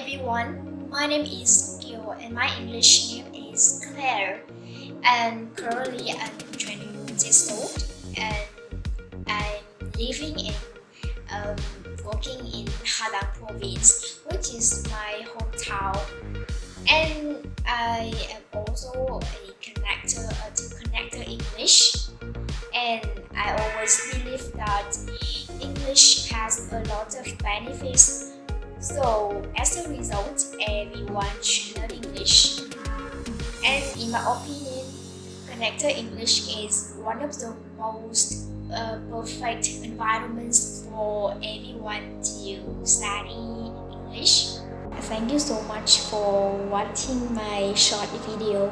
everyone, my name is Kiều and my English name is Claire, and currently I'm 21 years old and I'm living and working in Hotline province, which is my hometown. And I am also a connector English, and I always believe that English has a lot of benefits. So as a result, everyone should learn English. And in my opinion, connector English is one of the most perfect environments for everyone to study English. Thank you so much for watching my short video.